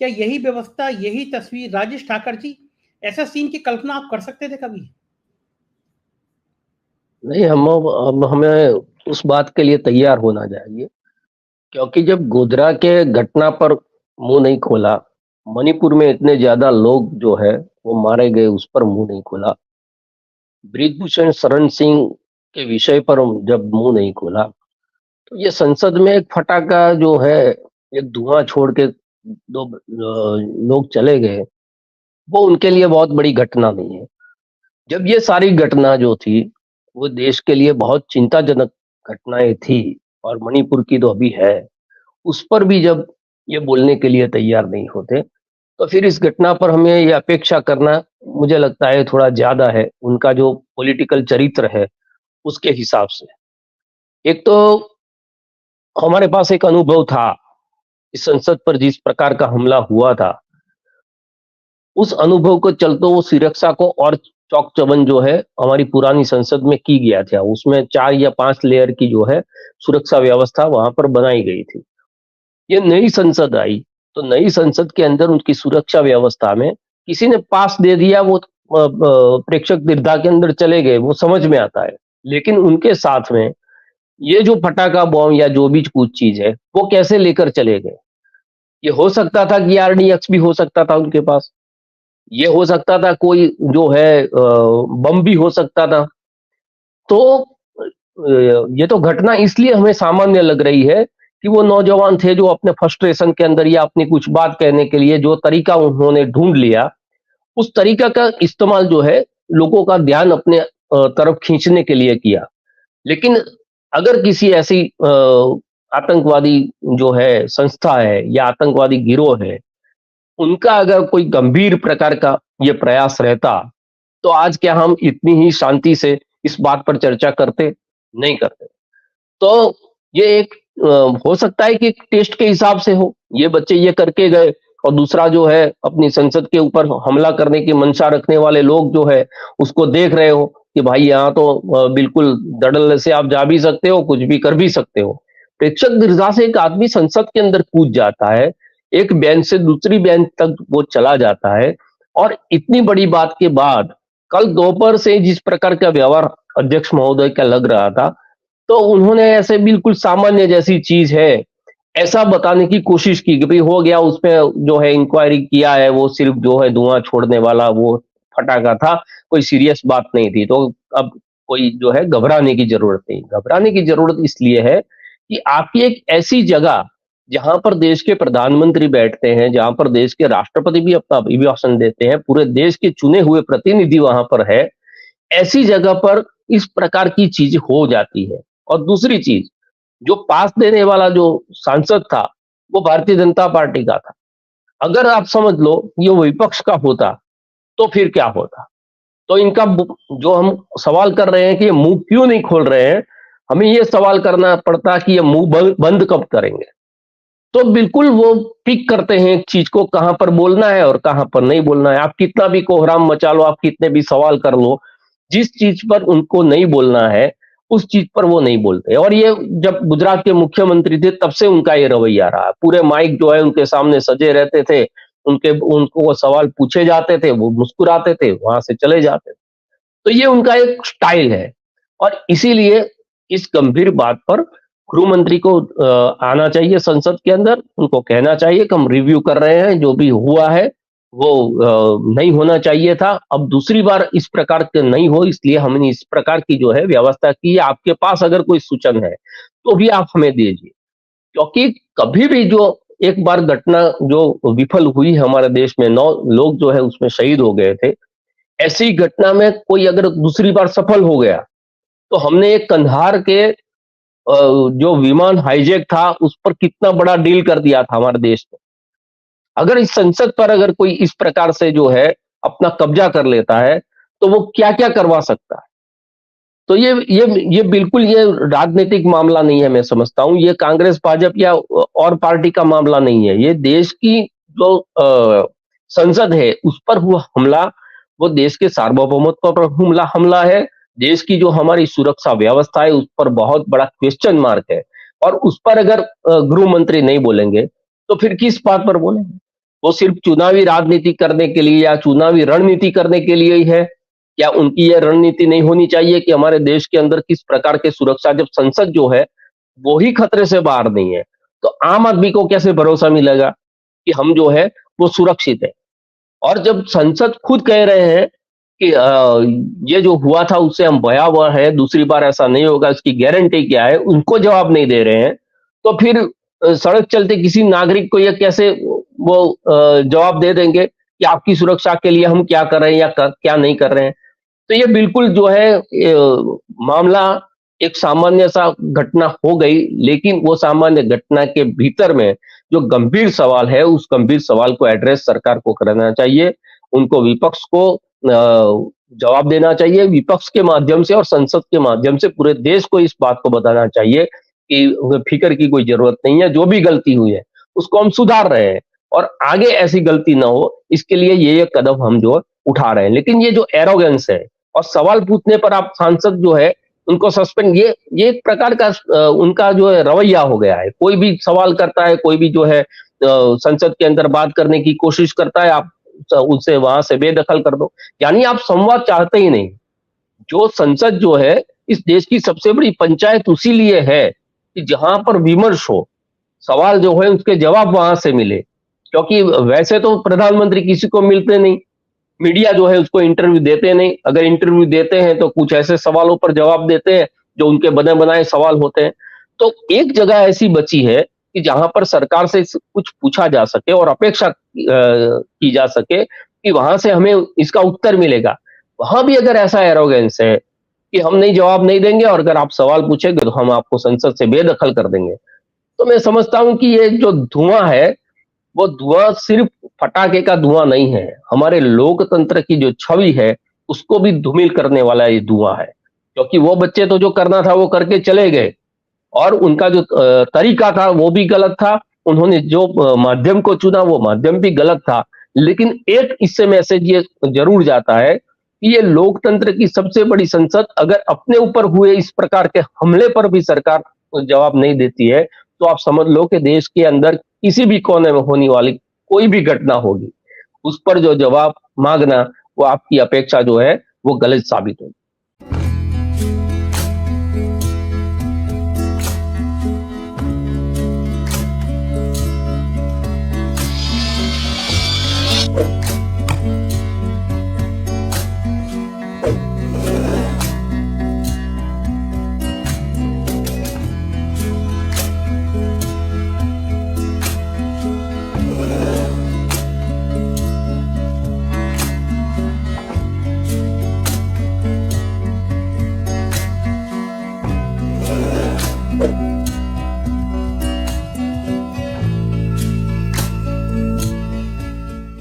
क्या यही व्यवस्था, यही तस्वीर राजेश ठाकर जी, ऐसा सीन की कल्पना आप कर सकते थे कभी? नहीं, हम हमें उस बात के लिए तैयार होना चाहिए, क्योंकि जब गोधरा के घटना पर मुंह नहीं खोला, मणिपुर में इतने ज्यादा लोग जो है वो मारे गए, उस पर मुंह नहीं खोला, ब्रिजभूषण शरण सिंह के विषय पर जब मुंह नहीं खोला, तो ये संसद में एक फटाका जो है, एक धुआं छोड़ के दो लोग चले गए, वो उनके लिए बहुत बड़ी घटना नहीं है। जब ये सारी घटना जो थी वो देश के लिए बहुत चिंताजनक घटनाएं थी, और मणिपुर की तो अभी है, उस पर भी जब ये बोलने के लिए तैयार नहीं होते, तो फिर इस घटना पर हमें ये अपेक्षा करना, मुझे लगता है थोड़ा ज्यादा है, उनका जो पॉलिटिकल चरित्र है उसके हिसाब से। एक तो हमारे पास एक अनुभव था, इस संसद पर जिस प्रकार का हमला हुआ था, उस अनुभव को चलते वो सुरक्षा को और चौक चौबंद जो है हमारी पुरानी संसद में की गया था, उसमें 4 या 5 लेयर की जो है सुरक्षा व्यवस्था वहां पर बनाई गई थी। ये नई संसद आई, तो नई संसद के अंदर उनकी सुरक्षा व्यवस्था में किसी ने पास दे दिया, वो प्रेक्षक दीर्घा के अंदर चले गए, वो समझ में आता है। लेकिन उनके साथ में ये जो फटाका बॉम्ब या जो भी कुछ चीज है वो कैसे लेकर चले गए? ये हो सकता था कि आरडीएक्स भी हो सकता था उनके पास, ये हो सकता था कोई जो है बम भी हो सकता था। तो ये तो घटना इसलिए हमें सामान्य लग रही है कि वो नौजवान थे जो अपने फ्रस्ट्रेशन के अंदर या अपनी कुछ बात कहने के लिए जो तरीका उन्होंने ढूंढ लिया, उस तरीका का इस्तेमाल जो है लोगों का ध्यान अपने तरफ खींचने के लिए किया। लेकिन अगर किसी ऐसी आतंकवादी जो है संस्था है या आतंकवादी गिरोह है, उनका अगर कोई गंभीर प्रकार का ये प्रयास रहता, तो आज क्या हम इतनी ही शांति से इस बात पर चर्चा करते? नहीं करते। तो ये एक हो सकता है कि एक टेस्ट के हिसाब से हो, ये बच्चे ये करके गए, और दूसरा जो है अपनी संसद के ऊपर हमला करने की मंशा रखने वाले लोग जो है उसको देख रहे हो कि भाई यहाँ तो बिल्कुल धड़ल्ले से आप जा भी सकते हो, कुछ भी कर भी सकते हो। प्रेक्षक दीर्घा से एक आदमी संसद के अंदर कूद जाता है, एक बेंच से दूसरी बेंच तक वो चला जाता है, और इतनी बड़ी बात के बाद कल दोपहर से जिस प्रकार का व्यवहार अध्यक्ष महोदय का लग रहा था, तो उन्होंने ऐसे बिल्कुल सामान्य जैसी चीज है ऐसा बताने की कोशिश की कि भाई हो गया, उसमें जो है इंक्वायरी किया है, वो सिर्फ जो है धुआं छोड़ने वाला वो फटाका था, कोई सीरियस बात नहीं थी। तो अब कोई जो है घबराने की जरूरत नहीं। घबराने की जरूरत इसलिए है कि आपकी एक ऐसी जगह जहां पर देश के प्रधानमंत्री बैठते हैं, जहां पर देश के राष्ट्रपति भी अपना अभिभाषण देते हैं, पूरे देश के चुने हुए प्रतिनिधि वहां पर है, ऐसी जगह पर इस प्रकार की चीज हो जाती है। और दूसरी चीज, जो पास देने वाला जो सांसद था वो भारतीय जनता पार्टी का था। अगर आप समझ लो ये विपक्ष का होता तो फिर क्या होता? तो इनका जो हम सवाल कर रहे हैं कि ये मुंह क्यों नहीं खोल रहे हैं, हमें ये सवाल करना पड़ता कि ये मुंह बंद कब करेंगे। तो बिल्कुल वो पिक करते हैं एक चीज को, कहां पर बोलना है और कहां पर नहीं बोलना है। आप कितना भी कोहराम मचा लो, आप कितने भी सवाल कर लो, जिस चीज पर उनको नहीं बोलना है उस चीज पर वो नहीं बोलते। और ये जब गुजरात के मुख्यमंत्री थे तब से उनका ये रवैया रहा। पूरे माइक जो है उनके सामने सजे रहते थे, उनको वो सवाल पूछे जाते थे, वो मुस्कुराते थे, वहां से चले जाते थे। तो ये उनका एक स्टाइल है। और इसीलिए इस गंभीर बात पर गृह मंत्री को आना चाहिए संसद के अंदर, उनको कहना चाहिए कि हम रिव्यू कर रहे हैं, जो भी हुआ है वो नहीं होना चाहिए था, अब दूसरी बार इस प्रकार के नहीं हो, इसलिए हमने इस प्रकार की जो है व्यवस्था की है। आपके पास अगर कोई सूचन है तो भी आप हमें दीजिए, क्योंकि कभी भी जो एक बार घटना जो विफल हुई है हमारे देश में, 9 लोग जो है उसमें शहीद हो गए थे, ऐसी घटना में कोई अगर दूसरी बार सफल हो गया, तो हमने एक कंधार के जो विमान हाईजैक था उस पर कितना बड़ा डील कर दिया था हमारे देश में। अगर इस संसद पर अगर कोई इस प्रकार से जो है अपना कब्जा कर लेता है तो वो क्या क्या करवा सकता है। तो ये बिल्कुल ये राजनीतिक मामला नहीं है, मैं समझता हूं ये कांग्रेस भाजपा या और पार्टी का मामला नहीं है। ये देश की जो संसद है उस पर हुआ हमला, वो देश के सार्वभौमत्व पर हमला है। देश की जो हमारी सुरक्षा व्यवस्था है उस पर बहुत बड़ा क्वेश्चन मार्क है। और उस पर अगर गृह मंत्री नहीं बोलेंगे तो फिर किस बात पर बोलेंगे? वो सिर्फ चुनावी राजनीति करने के लिए या चुनावी रणनीति करने के लिए ही है? क्या उनकी यह रणनीति नहीं होनी चाहिए कि हमारे देश के अंदर किस प्रकार के सुरक्षा, जब संसद जो है वो ही खतरे से बाहर नहीं है, तो आम आदमी को कैसे भरोसा मिलेगा कि हम जो है वो सुरक्षित है? और जब संसद खुद कह रहे हैं कि ये जो हुआ था उससे हम भयावह है, दूसरी बार ऐसा नहीं होगा, इसकी गारंटी क्या है, उनको जवाब नहीं दे रहे हैं, तो फिर सड़क चलते किसी नागरिक को ये कैसे वो जवाब दे देंगे कि आपकी सुरक्षा के लिए हम क्या कर रहे हैं या क्या नहीं कर रहे हैं? तो ये बिल्कुल जो है मामला एक सामान्य सा घटना हो गई, लेकिन वो सामान्य घटना के भीतर में जो गंभीर सवाल है, उस गंभीर सवाल को एड्रेस सरकार को करना चाहिए। उनको विपक्ष को जवाब देना चाहिए, विपक्ष के माध्यम से और संसद के माध्यम से पूरे देश को इस बात को बताना चाहिए कि फिक्र की कोई जरूरत नहीं है, जो भी गलती हुई है उसको हम सुधार रहे हैं और आगे ऐसी गलती ना हो, इसके लिए ये कदम हम जो उठा रहे हैं। लेकिन ये जो एरोगेंस है और सवाल पूछने पर आप सांसद जो है उनको सस्पेंड, ये एक प्रकार का उनका जो है रवैया हो गया है। कोई भी सवाल करता है, कोई भी जो है संसद के अंदर बात करने की कोशिश करता है, आप उससे वहां से बेदखल कर दो, यानी आप संवाद चाहते ही नहीं। जो संसद जो है इस देश की सबसे बड़ी पंचायत उसी लिए है कि जहां पर विमर्श हो, सवाल जो है उसके जवाब वहां से मिले, क्योंकि वैसे तो प्रधानमंत्री किसी को मिलते नहीं, मीडिया जो है उसको इंटरव्यू देते नहीं, अगर इंटरव्यू देते हैं तो कुछ ऐसे सवालों पर जवाब देते हैं जो उनके बने बनाए सवाल होते हैं। तो एक जगह ऐसी बची है कि जहां पर सरकार से कुछ पूछा जा सके और अपेक्षा की जा सके कि वहां से हमें इसका उत्तर मिलेगा। वहां भी अगर ऐसा एरोगेंस है कि हम नहीं जवाब नहीं देंगे और अगर आप सवाल पूछेंगे तो हम आपको संसद से बेदखल कर देंगे, तो मैं समझता हूं कि ये जो धुआं है वो धुआं सिर्फ पटाखे का धुआं नहीं है, हमारे लोकतंत्र की जो छवि है उसको भी धूमिल करने वाला ये धुआं है। क्योंकि वो बच्चे तो जो करना था वो करके चले गए और उनका जो तरीका था वो भी गलत था, उन्होंने जो माध्यम को चुना वो माध्यम भी गलत था। लेकिन एक इससे मैसेज ये जरूर जाता है कि ये लोकतंत्र की सबसे बड़ी संसद अगर अपने ऊपर हुए इस प्रकार के हमले पर भी सरकार जवाब नहीं देती है, तो आप समझ लो कि देश के अंदर किसी भी कोने में होने वाली कोई भी घटना होगी, उस पर जो जवाब मांगना वो आपकी अपेक्षा जो है वो गलत साबित होगी।